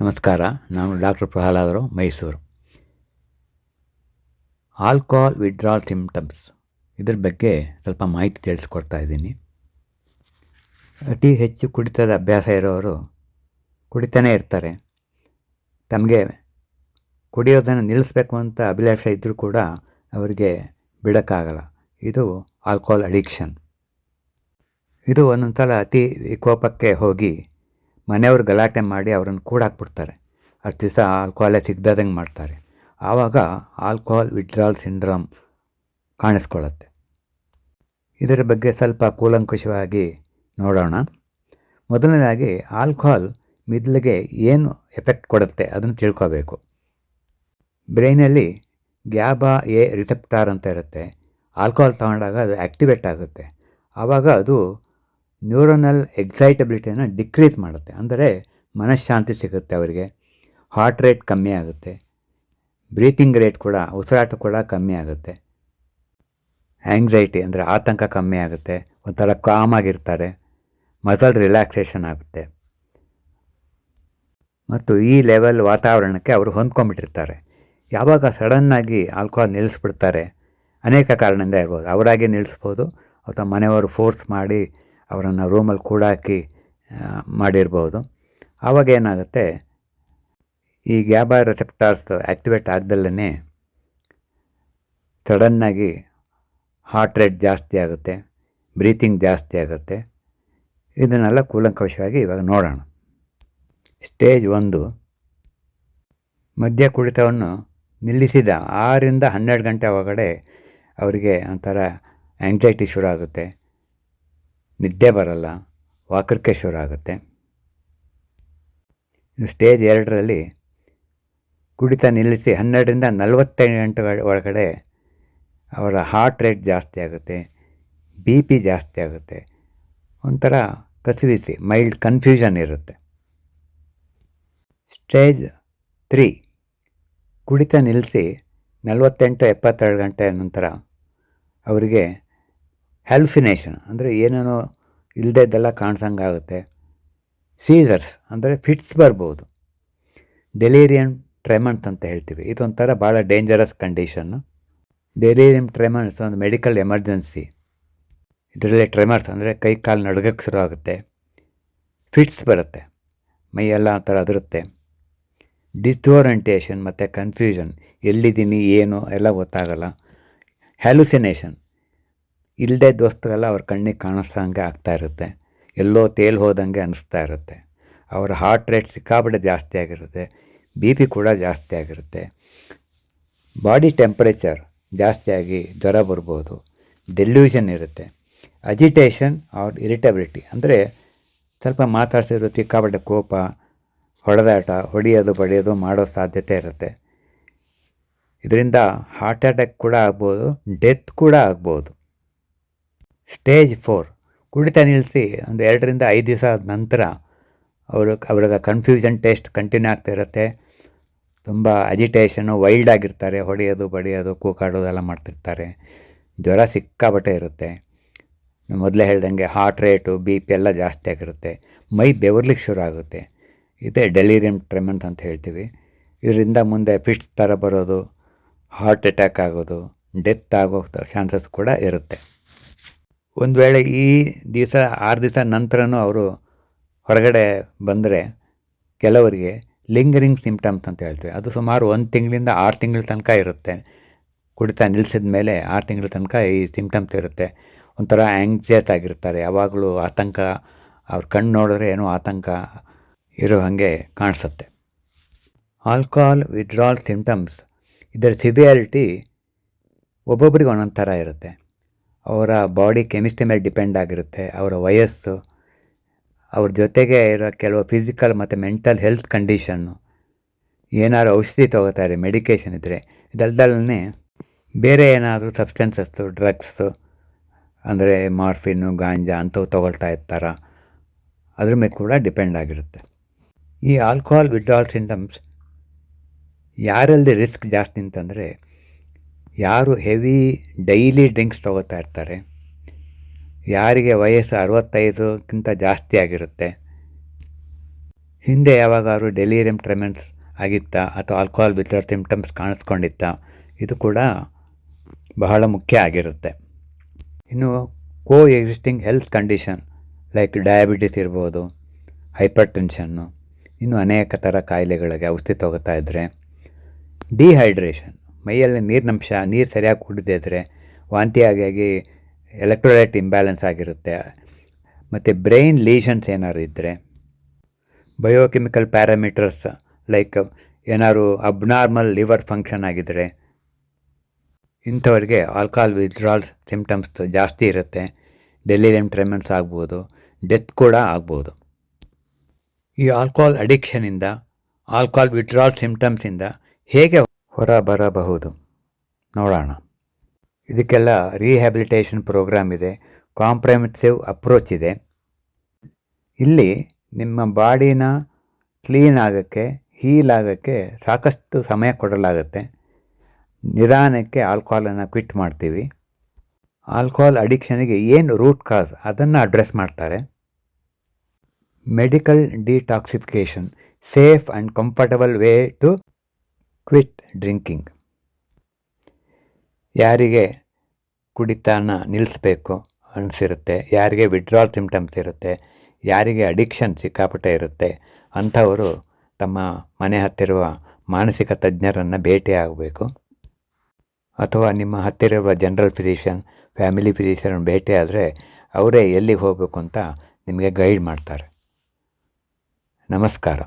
ನಮಸ್ಕಾರ. ನಾನು ಡಾಕ್ಟರ್ ಪ್ರಹ್ಲಾದರು, ಮೈಸೂರು. ಆಲ್ಕೋಹಾಲ್ ವಿಡ್ರಾಲ್ ಸಿಂಪ್ಟಮ್ಸ್ ಇದ್ರ ಬಗ್ಗೆ ಸ್ವಲ್ಪ ಮಾಹಿತಿ ತಿಳಿಸ್ಕೊಡ್ತಾ ಇದ್ದೀನಿ. ಅತಿ ಹೆಚ್ಚು ಕುಡಿತದ ಅಭ್ಯಾಸ ಇರೋರು ಕುಡಿತಾನೇ ಇರ್ತಾರೆ. ತಮಗೆ ಕುಡಿಯೋದನ್ನು ನಿಲ್ಲಿಸ್ಬೇಕು ಅಂತ ಅಭಿಲಾಷೆ ಇದ್ದರೂ ಕೂಡ ಅವರಿಗೆ ಬಿಡೋಕ್ಕಾಗಲ್ಲ. ಇದು ಆಲ್ಕೋಹಾಲ್ ಅಡಿಕ್ಷನ್. ಇದು ಒಂದೊಂದು ಸಲ ಅತಿ ವಿಕೋಪಕ್ಕೆ ಹೋಗಿ ಮನೆಯವ್ರು ಗಲಾಟೆ ಮಾಡಿ ಅವ್ರನ್ನ ಕೂಡಾಕ್ಬಿಡ್ತಾರೆ. ಅಷ್ಟು ದಿವಸ ಆಲ್ಕೋಹಾಲೇ ಸಿಗ್ದಂಗೆ ಮಾಡ್ತಾರೆ. ಆವಾಗ ಆಲ್ಕೋಹಾಲ್ ವಿಡ್ರಾಲ್ ಸಿಂಡ್ರೋಮ್ ಕಾಣಿಸ್ಕೊಳ್ಳುತ್ತೆ. ಇದರ ಬಗ್ಗೆ ಸ್ವಲ್ಪ ಕೂಲಂಕುಷವಾಗಿ ನೋಡೋಣ. ಮೊದಲನೇದಾಗಿ ಆಲ್ಕೋಹಾಲ್ ಮಿದ್ಲಿಗೆ ಏನು ಎಫೆಕ್ಟ್ ಕೊಡುತ್ತೆ ಅದನ್ನು ತಿಳ್ಕೋಬೇಕು. ಬ್ರೈನಲ್ಲಿ ಗ್ಯಾಬಾ ಎ ರಿಸೆಪ್ಟಾರ್ ಅಂತ ಇರುತ್ತೆ. ಆಲ್ಕೋಹಾಲ್ ತಗೊಂಡಾಗ ಅದು ಆ್ಯಕ್ಟಿವೇಟ್ ಆಗುತ್ತೆ. ಆವಾಗ ಅದು ನ್ಯೂರೋನಲ್ ಎಕ್ಸೈಟಬಿಲಿಟಿಯನ್ನು ಡಿಕ್ರೀಸ್ ಮಾಡುತ್ತೆ. ಅಂದರೆ ಮನಃಶಾಂತಿ ಸಿಗುತ್ತೆ ಅವರಿಗೆ. ಹಾರ್ಟ್ ರೇಟ್ ಕಮ್ಮಿ ಆಗುತ್ತೆ. ಬ್ರೀತಿಂಗ್ ರೇಟ್ ಕೂಡ, ಉಸಿರಾಟ ಕೂಡ ಕಮ್ಮಿ ಆಗುತ್ತೆ. ಆ್ಯಂಗ್ಸೈಟಿ ಅಂದರೆ ಆತಂಕ ಕಮ್ಮಿ ಆಗುತ್ತೆ. ಒಂಥರ ಕಾಮಾಗಿರ್ತಾರೆ. ಮಸಲ್ ರಿಲ್ಯಾಕ್ಸೇಷನ್ ಆಗುತ್ತೆ. ಮತ್ತು ಈ ಲೆವೆಲ್ ವಾತಾವರಣಕ್ಕೆ ಅವರು ಹೊಂದ್ಕೊಂಡ್ಬಿಟ್ಟಿರ್ತಾರೆ. ಯಾವಾಗ ಸಡನ್ನಾಗಿ ಆಲ್ಕೋಹಾಲ್ ನಿಲ್ಲಿಸ್ಬಿಡ್ತಾರೆ, ಅನೇಕ ಕಾರಣದಿಂದ ಇರ್ಬೋದು. ಅವರಾಗಿ ನಿಲ್ಲಿಸ್ಬೋದು, ಅಥವಾ ಮನೆಯವರು ಫೋರ್ಸ್ ಮಾಡಿ ಅವರನ್ನು ರೂಮಲ್ಲಿ ಕೂಡಾಕಿ ಮಾಡಿರ್ಬೋದು. ಆವಾಗ ಏನಾಗುತ್ತೆ, ಈ ಗ್ಯಾಬಾ ರಿಸೆಪ್ಟಾರ್ಸ್ ಆ್ಯಕ್ಟಿವೇಟ್ ಆಗ್ದಲ್ಲೇ ಸಡನ್ನಾಗಿ ಹಾರ್ಟ್ ರೇಟ್ ಜಾಸ್ತಿ ಆಗುತ್ತೆ, ಬ್ರೀತಿಂಗ್ ಜಾಸ್ತಿ ಆಗುತ್ತೆ. ಇದನ್ನೆಲ್ಲ ಕೂಲಂಕಷವಾಗಿ ಇವಾಗ ನೋಡೋಣ. ಸ್ಟೇಜ್ 1, ಮದ್ಯ ಕುಡಿತವನ್ನು ನಿಲ್ಲಿಸಿದ 6ರಿಂದ 12 ಗಂಟೆ ಒಳಗಡೆ ಅವರಿಗೆ ಒಂಥರ ಆ್ಯಂಗ್ಸೈಟಿ ಶುರು ಆಗುತ್ತೆ, ನಿದ್ದೆ ಬರಲ್ಲ, ವಾಕರಿಕೆ ಶುರು ಆಗುತ್ತೆ. ಇನ್ನು ಸ್ಟೇಜ್ 2ರಲ್ಲಿ ಕುಡಿತ ನಿಲ್ಲಿಸಿ 12ರಿಂದ 45 ಗಂಟೆ ಒಳಗಡೆ ಅವರ ಹಾರ್ಟ್ ರೇಟ್ ಜಾಸ್ತಿ ಆಗುತ್ತೆ, ಬಿ ಪಿ ಜಾಸ್ತಿ ಆಗುತ್ತೆ, ಒಂಥರ ಕಸಿವಿಸಿ ಮೈಲ್ಡ್ ಕನ್ಫ್ಯೂಷನ್ ಇರುತ್ತೆ. ಸ್ಟೇಜ್ 3, ಕುಡಿತ ನಿಲ್ಲಿಸಿ 48-72 ಗಂಟೆ ನಂತರ ಅವರಿಗೆ ಹ್ಯಾಲುಸಿನೇಷನ್ ಅಂದರೆ ಏನೇನೋ ಇಲ್ಲದೆದ್ದೆಲ್ಲ ಕಾಣಿಸಂಗಾಗುತ್ತೆ. ಸೀಸರ್ಸ್ ಅಂದರೆ ಫಿಟ್ಸ್ ಬರ್ಬೋದು. ಡೆಲೀರಿಯಂ ಟ್ರೆಮನ್ಸ್ ಅಂತ ಹೇಳ್ತೀವಿ. ಇದೊಂಥರ ಭಾಳ ಡೇಂಜರಸ್ ಕಂಡೀಷನ್ನು. ಡೆಲೀರಿಯಂ ಟ್ರೆಮನ್ಸ್ ಒಂದು ಮೆಡಿಕಲ್ ಎಮರ್ಜೆನ್ಸಿ. ಇದರಲ್ಲಿ ಟ್ರೆಮರ್ಸ್ ಅಂದರೆ ಕೈ ಕಾಲು ನಡುಗಕ್ಕೆ ಶುರು ಆಗುತ್ತೆ. ಫಿಟ್ಸ್ ಬರುತ್ತೆ, ಮೈಯೆಲ್ಲ ಒಂಥರ ಅದರುತ್ತೆ. ಡಿಸ್ಓರಿಯೆಂಟೇಷನ್ ಮತ್ತು ಕನ್ಫ್ಯೂಷನ್, ಎಲ್ಲಿದ್ದೀನಿ ಏನು ಎಲ್ಲ ಗೊತ್ತಾಗಲ್ಲ. ಹ್ಯಾಲುಸಿನೇಷನ್, ಇಲ್ಲದೆ ದೋಸ್ತರೆಲ್ಲ ಅವ್ರ ಕಣ್ಣಿಗೆ ಕಾಣಿಸ್ದಂಗೆ ಆಗ್ತಾ ಇರುತ್ತೆ. ಎಲ್ಲೋ ತೇಲ್ ಹೋದಂಗೆ ಅನಿಸ್ತಾ ಇರುತ್ತೆ. ಅವರ ಹಾರ್ಟ್ ರೇಟ್ ಸಿಕ್ಕಾಪಟ್ಟೆ ಜಾಸ್ತಿ ಆಗಿರುತ್ತೆ, ಬಿ ಪಿ ಕೂಡ ಜಾಸ್ತಿ ಆಗಿರುತ್ತೆ. ಬಾಡಿ ಟೆಂಪರೇಚರ್ ಜಾಸ್ತಿಯಾಗಿ ಜ್ವರ ಬರ್ಬೋದು. ಡೆಲ್ಯೂಷನ್ ಇರುತ್ತೆ. ಅಜಿಟೇಷನ್ ಆರ್ ಇರಿಟಬಿಲಿಟಿ ಅಂದರೆ ಸ್ವಲ್ಪ ಮಾತಾಡ್ತಿದ್ರು ಸಿಕ್ಕಾಪಟ್ಟೆ ಕೋಪ, ಹೊಡೆದಾಟ, ಹೊಡೆಯೋದು ಬಡಿಯೋದು ಮಾಡೋ ಸಾಧ್ಯತೆ ಇರುತ್ತೆ. ಇದರಿಂದ ಹಾರ್ಟ್ ಅಟ್ಯಾಕ್ ಕೂಡ ಆಗ್ಬೋದು, ಡೆತ್ ಕೂಡ ಆಗ್ಬೋದು. ಸ್ಟೇಜ್ 4, ಕುಡಿತ ನಿಲ್ಲಿಸಿ ಒಂದು 2ರಿಂದ 5 ದಿವಸ ಆದ ನಂತರ ಅವ್ರಿಗೆ ಕನ್ಫ್ಯೂಷನ್ ಟೆಸ್ಟ್ ಕಂಟಿನ್ಯೂ ಆಗ್ತಾ ಇರುತ್ತೆ. ತುಂಬ ಅಜಿಟೇಷನು, ವೈಲ್ಡ್ ಆಗಿರ್ತಾರೆ, ಹೊಡೆಯೋದು ಬಡಿಯೋದು ಕೂಗಾಡೋದೆಲ್ಲ ಮಾಡ್ತಿರ್ತಾರೆ. ಜ್ವರ ಸಿಕ್ಕಾಬಟ್ಟೆ ಇರುತ್ತೆ. ಮೊದಲೇ ಹೇಳ್ದಂಗೆ ಹಾರ್ಟ್ ರೇಟು, ಬಿ ಪಿ ಎಲ್ಲ ಜಾಸ್ತಿ ಆಗಿರುತ್ತೆ. ಮೈ ಬೆವರ್ಲಿಕ್ಕೆ ಶುರು ಆಗುತ್ತೆ. ಇದೇ ಡೆಲೀರಿಯಂ ಟ್ರೆಮನ್ಸ್ ಅಂತ ಹೇಳ್ತೀವಿ. ಇದರಿಂದ ಮುಂದೆ ಫಿಟ್ಸ್ ಥರ ಬರೋದು, ಹಾರ್ಟ್ ಅಟ್ಯಾಕ್ ಆಗೋದು, ಡೆತ್ ಆಗೋ ಚಾನ್ಸಸ್ ಕೂಡ ಇರುತ್ತೆ. ಒಂದು ವೇಳೆ ಈ ದಿವಸ 6 ದಿವಸ ನಂತರನೂ ಅವರು ಹೊರಗಡೆ ಬಂದರೆ ಕೆಲವರಿಗೆ ಲಿಂಗರಿಂಗ್ ಸಿಂಪ್ಟಮ್ಸ್ ಅಂತ ಹೇಳ್ತೀವಿ. ಅದು ಸುಮಾರು 1 ತಿಂಗಳಿಂದ 6 ತಿಂಗಳ ತನಕ ಇರುತ್ತೆ. ಕುಡಿತ ನಿಲ್ಲಿಸಿದ ಮೇಲೆ 6 ತಿಂಗಳ ತನಕ ಈ ಸಿಂಪ್ಟಮ್ಸ್ ಇರುತ್ತೆ. ಒಂಥರ ಆ್ಯಂಗ್ಸಿಯಸ್ ಆಗಿರ್ತಾರೆ, ಯಾವಾಗಲೂ ಆತಂಕ. ಅವ್ರ ಕಣ್ಣು ನೋಡಿದ್ರೆ ಏನೋ ಆತಂಕ ಇರೋ ಹಾಗೆ ಕಾಣಿಸುತ್ತೆ. ಆಲ್ಕೋಹಾಲ್ ವಿಡ್ರಾಲ್ ಸಿಂಪ್ಟಮ್ಸ್, ಇದರ ಸಿವಿಯಾರಿಟಿ ಒಬ್ಬೊಬ್ಬರಿಗೆ ಒಂದೊಂದು ಥರ ಇರುತ್ತೆ. ಅವರ ಬಾಡಿ ಕೆಮಿಸ್ಟ್ರಿ ಮೇಲೆ ಡಿಪೆಂಡ್ ಆಗಿರುತ್ತೆ, ಅವರ ವಯಸ್ಸು, ಅವ್ರ ಜೊತೆಗೆ ಇರೋ ಕೆಲವು ಫಿಸಿಕಲ್ ಮತ್ತು ಮೆಂಟಲ್ ಹೆಲ್ತ್ ಕಂಡೀಷನ್ನು, ಏನಾದ್ರು ಔಷಧಿ ತೊಗೋತಾರೆ, ಮೆಡಿಕೇಷನ್ ಇದ್ದರೆ, ಇದಲ್ದಲ್ಲೇ ಬೇರೆ ಏನಾದರೂ ಸಬ್ಸ್ಟೆನ್ಸಸ್ಸು, ಡ್ರಗ್ಸು ಅಂದರೆ ಮಾರ್ಫಿನ್ನು, ಗಾಂಜಾ ಅಂಥವು ತೊಗೊಳ್ತಾ ಇರ್ತಾರ, ಅದ್ರ ಮೇಲೆ ಕೂಡ ಡಿಪೆಂಡ್ ಆಗಿರುತ್ತೆ. ಈ ಆಲ್ಕೋಹಾಲ್ ವಿಡ್ರಾಲ್ ಸಿಂಟಮ್ಸ್ ಯಾರಲ್ಲಿ ರಿಸ್ಕ್ ಜಾಸ್ತಿ ಅಂತಂದರೆ, ಯಾರು ಹೆವಿ ಡೈಲಿ ಡ್ರಿಂಕ್ಸ್ ತೊಗೋತಾ ಇರ್ತಾರೆ, ಯಾರಿಗೆ ವಯಸ್ಸು 65ಕ್ಕಿಂತ ಜಾಸ್ತಿ ಆಗಿರುತ್ತೆ, ಹಿಂದೆ ಯಾವಾಗಾದ್ರೂ ಡೆಲೀರಿಯಂ ಟ್ರೆಮೆನ್ಸ್ ಆಗಿತ್ತಾ ಅಥವಾ ಆಲ್ಕೋಹಾಲ್ ವಿತ್ಡ್ರಾಲ್ ಸಿಂಪ್ಟಮ್ಸ್ ಕಾಣಿಸ್ಕೊಂಡಿತ್ತಾ, ಇದು ಕೂಡ ಬಹಳ ಮುಖ್ಯ ಆಗಿರುತ್ತೆ. ಇನ್ನು coexisting health condition like diabetes ಇರ್ಬೋದು, ಹೈಪರ್ ಟೆನ್ಷನ್ನು, ಇನ್ನು ಅನೇಕ ಥರ ಕಾಯಿಲೆಗಳಿಗೆ ಔಷಧಿ ತಗೋತಾ ಇದ್ದರೆ, ಡಿಹೈಡ್ರೇಷನ್, ಮೈಯಲ್ಲಿ ನೀರು ಸರಿಯಾಗಿ ಕುಡಿದಿದ್ರೆ ವಾಂತಿಯಾಗಿ ಎಲೆಕ್ಟ್ರೋಲೈಟ್ ಇಂಬ್ಯಾಲೆನ್ಸ್ ಆಗಿರುತ್ತೆ, ಮತ್ತು ಬ್ರೈನ್ ಲೀಷನ್ಸ್ ಏನಾದ್ರು ಇದ್ದರೆ, ಬಯೋಕೆಮಿಕಲ್ ಪ್ಯಾರಾಮೀಟರ್ಸ್ ಲೈಕ್ ಏನಾದ್ರು ಅಬ್ನಾರ್ಮಲ್ ಲಿವರ್ ಫಂಕ್ಷನ್ ಆಗಿದ್ದರೆ, ಇಂಥವ್ರಿಗೆ ಆಲ್ಕೋಹಾಲ್ ವಿತ್ಡ್ರಾಲ್ ಸಿಂಪ್ಟಮ್ಸ್ ಜಾಸ್ತಿ ಇರುತ್ತೆ. ಡೆಲಿರಿಯಂ ಟ್ರೆಮೆನ್ಸ್ ಆಗ್ಬೋದು, ಡೆತ್ ಕೂಡ ಆಗ್ಬೋದು. ಈ ಆಲ್ಕೋಹಾಲ್ ಅಡಿಕ್ಷನಿಂದ, ಆಲ್ಕೋಹಾಲ್ ವಿತ್ಡ್ರಾಲ್ ಸಿಂಪ್ಟಮ್ಸಿಂದ ಹೇಗೆ ಹೊರಬರಬಹುದು ನೋಡೋಣ. ಇದಕ್ಕೆಲ್ಲ ರಿಹ್ಯಾಬಿಲಿಟೇಷನ್ ಪ್ರೋಗ್ರಾಮ್ ಇದೆ, ಕಾಂಪ್ರಹೆನ್ಸಿವ್ ಅಪ್ರೋಚ್ ಇದೆ. ಇಲ್ಲಿ ನಿಮ್ಮ ಬಾಡಿನ ಕ್ಲೀನ್ ಆಗೋಕ್ಕೆ, ಹೀಲ್ ಆಗೋಕ್ಕೆ ಸಾಕಷ್ಟು ಸಮಯ ಕೊಡಲಾಗುತ್ತೆ. ನಿಧಾನಕ್ಕೆ ಆಲ್ಕೋಹಾಲನ್ನು ಕ್ವಿಟ್ ಮಾಡ್ತೀವಿ. ಆಲ್ಕೋಹಾಲ್ ಅಡಿಕ್ಷನಿಗೆ ಏನು ರೂಟ್ ಕಾಸ್ ಅದನ್ನು ಅಡ್ರೆಸ್ ಮಾಡ್ತಾರೆ. Medical detoxification, safe and comfortable way to quit drinking. ಯಾರಿಗೆ ಕುಡಿತಾನ ನಿಲ್ಲಿಸಬೇಕು ಅನಿಸಿರುತ್ತೆ, ಯಾರಿಗೆ ವಿಡ್ರಾಲ್ ಸಿಂಪ್ಟಮ್ಸ್ ಇರುತ್ತೆ, ಯಾರಿಗೆ ಅಡಿಕ್ಷನ್ ಸಿಕ್ಕಾಪಟ್ಟೆ ಇರುತ್ತೆ, ಅಂಥವರು ತಮ್ಮ ಮನೆ ಹತ್ತಿರುವ ಮಾನಸಿಕ ತಜ್ಞರನ್ನು ಭೇಟಿಯಾಗಬೇಕು. ಅಥವಾ ನಿಮ್ಮ ಹತ್ತಿರುವ ಜನರಲ್ ಫಿಸಿಷಿಯನ್, ಫ್ಯಾಮಿಲಿ ಫಿಸಿಷಿಯನ್ ಭೇಟಿಯಾದರೆ ಅವರೇ ಎಲ್ಲಿಗೆ ಹೋಗಬೇಕು ಅಂತ ನಿಮಗೆ ಗೈಡ್ ಮಾಡ್ತಾರೆ. ನಮಸ್ಕಾರ.